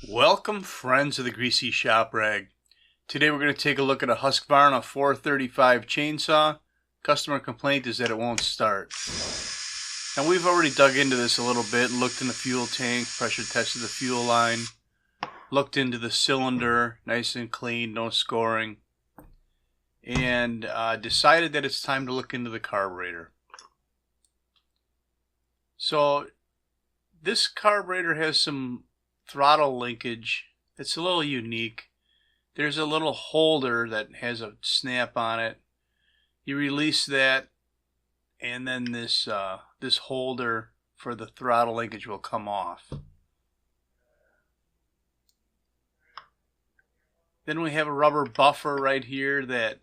Welcome, friends of the Greasy Shop Rag. Today we're going to take a look at a Husqvarna 435 chainsaw. Customer complaint is that it won't start. Now we've already dug into this a little bit, looked in the fuel tank, pressure tested the fuel line, looked into the cylinder, nice and clean, no scoring, and decided that it's time to look into the carburetor. So this carburetor has some throttle linkage. It's a little unique. There's a little holder that has a snap on it. You release that, and then this holder for the throttle linkage will come off. Then we have a rubber buffer right here that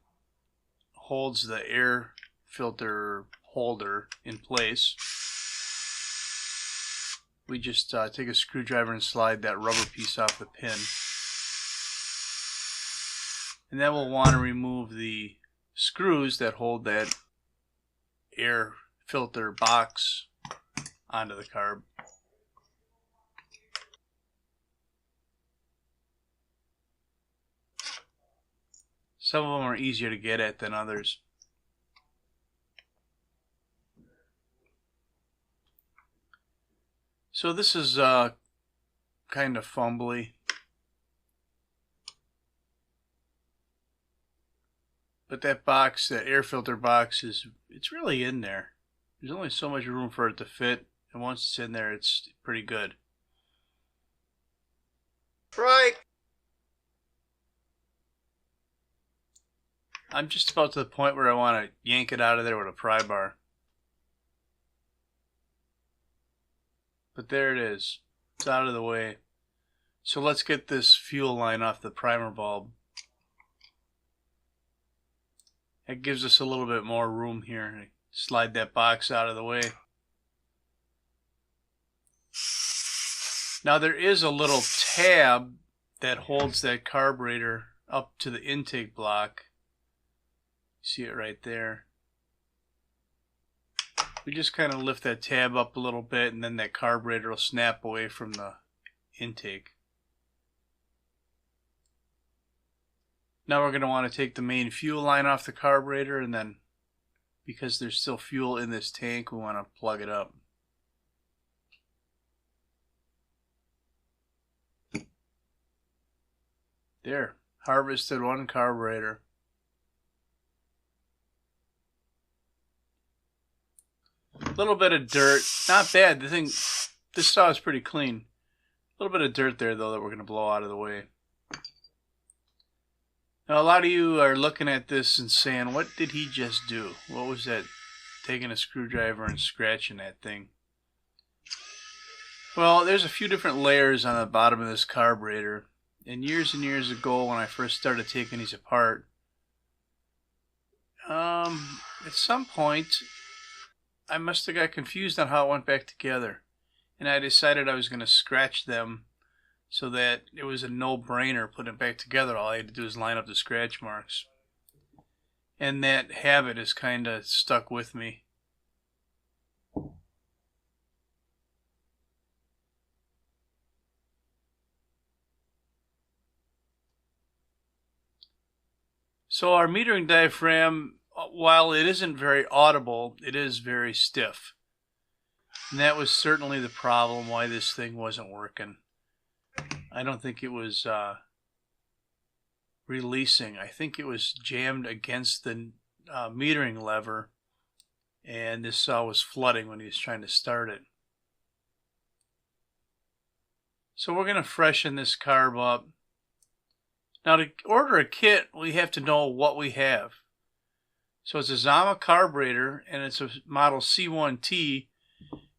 holds the air filter holder in place. We just take a screwdriver and slide that rubber piece off the pin. And then we'll want to remove the screws that hold that air filter box onto the carb. Some of them are easier to get at than others. So this is kind of fumbly, but that box, that air filter box, it's really in there. There's only so much room for it to fit, and once it's in there, it's pretty good. Right. I'm just about to the point where I want to yank it out of there with a pry bar. But there it is. It's out of the way. So let's get this fuel line off the primer bulb. That gives us a little bit more room here. Slide that box out of the way. Now there is a little tab that holds that carburetor up to the intake block. See it right there. We just kind of lift that tab up a little bit, and then that carburetor will snap away from the intake. Now we're going to want to take the main fuel line off the carburetor, and then because there's still fuel in this tank, we want to plug it up. There, harvested one carburetor. A little bit of dirt, not bad. This saw is pretty clean. A little bit of dirt there though that we're going to blow out of the way. Now a lot of you are looking at this and saying, what did he just do? What was that? Taking a screwdriver and scratching that thing. Well, there's a few different layers on the bottom of this carburetor. And years ago when I first started taking these apart, at some point I must have got confused on how it went back together, and I decided I was going to scratch them so that it was a no-brainer putting it back together. All I had to do is line up the scratch marks, and that habit is kind of stuck with me. So our metering diaphragm, while it isn't very audible, it is very stiff. And that was certainly the problem why this thing wasn't working. I don't think it was releasing. I think it was jammed against the metering lever, and this saw was flooding when he was trying to start it. So we're going to freshen this carb up. Now to order a kit, we have to know what we have. So it's a Zama carburetor, and it's a model C1T,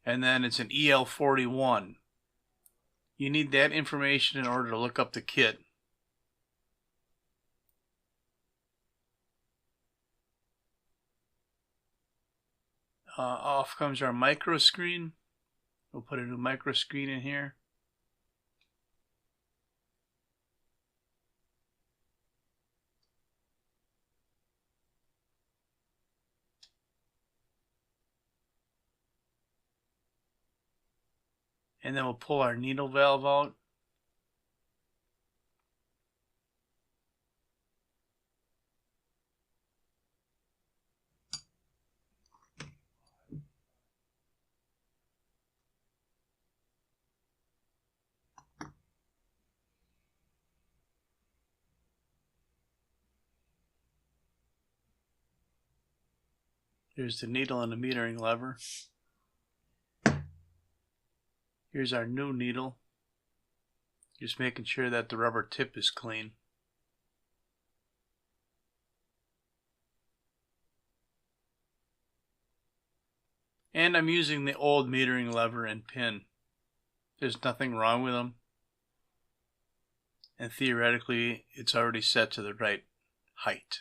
and then it's an EL41. You need that information in order to look up the kit. Off comes our micro screen. We'll put a new micro screen in here. And then we'll pull our needle valve out. Here's the needle and the metering lever. Here's our new needle. Just making sure that the rubber tip is clean. And I'm using the old metering lever and pin. There's nothing wrong with them. And theoretically, it's already set to the right height.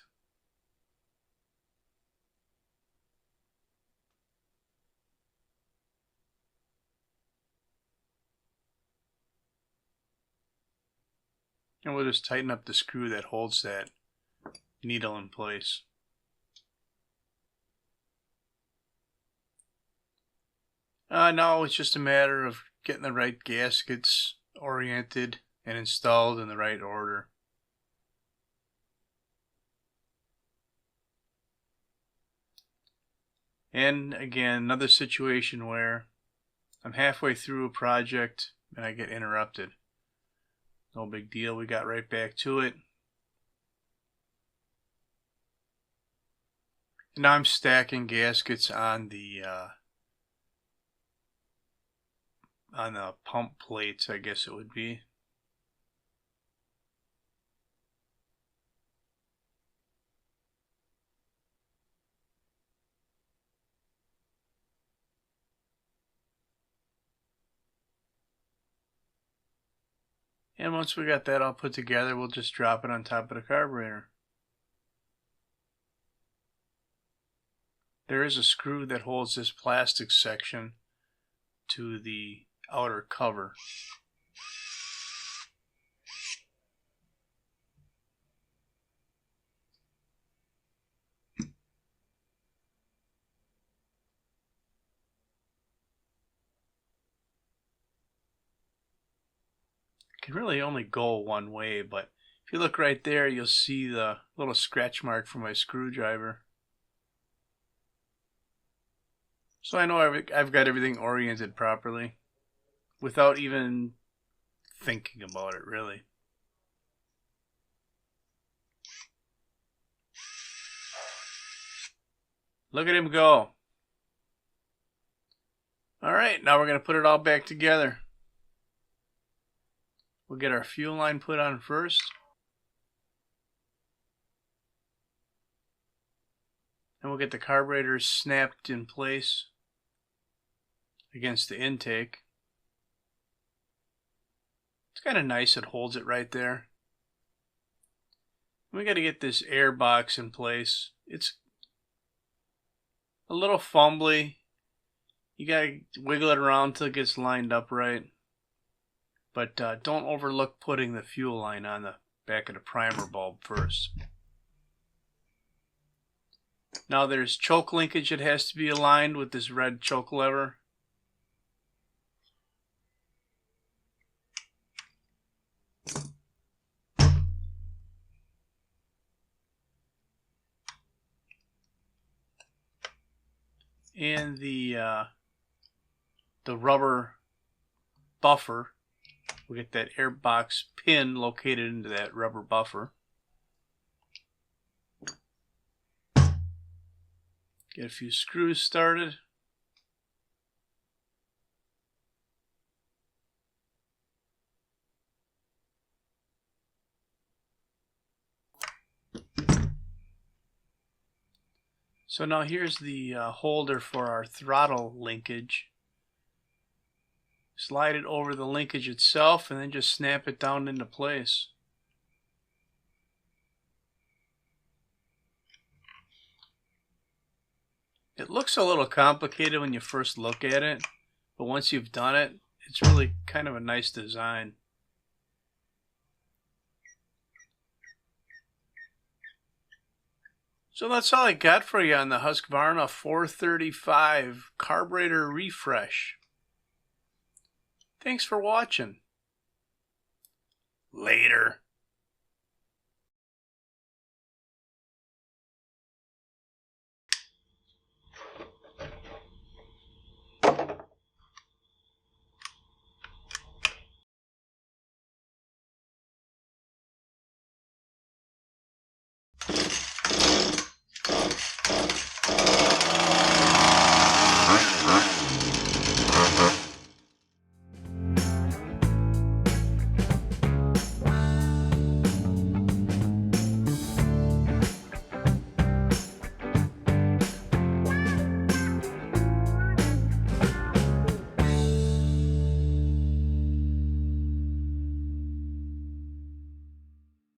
And we'll just tighten up the screw that holds that needle in place. Now it's just a matter of getting the right gaskets oriented and installed in the right order. And again, another situation where I'm halfway through a project and I get interrupted. No big deal, we got right back to it. And now I'm stacking gaskets on the pump plates, I guess it would be. And once we got that all put together, we'll just drop it on top of the carburetor. There is a screw that holds this plastic section to the outer cover. Can really only go one way, but if you look right there, you'll see the little scratch mark from my screwdriver. So I know I've got everything oriented properly without even thinking about it, really. Look at him go. Alright, now we're going to put it all back together. We'll get our fuel line put on first. And we'll get the carburetor snapped in place against the intake. It's kind of nice, it holds it right there. We got to get this air box in place. It's a little fumbly. You got to wiggle it around till it gets lined up right. But don't overlook putting the fuel line on the back of the primer bulb first. Now there's choke linkage that has to be aligned with this red choke lever. And the rubber buffer. We'll get that air box pin located into that rubber buffer. Get a few screws started. So now here's the holder for our throttle linkage. Slide it over the linkage itself and then just snap it down into place. It looks a little complicated when you first look at it, but once you've done it, it's really kind of a nice design. So that's all I got for you on the Husqvarna 435 Carburetor Refresh. Thanks for watching. Later.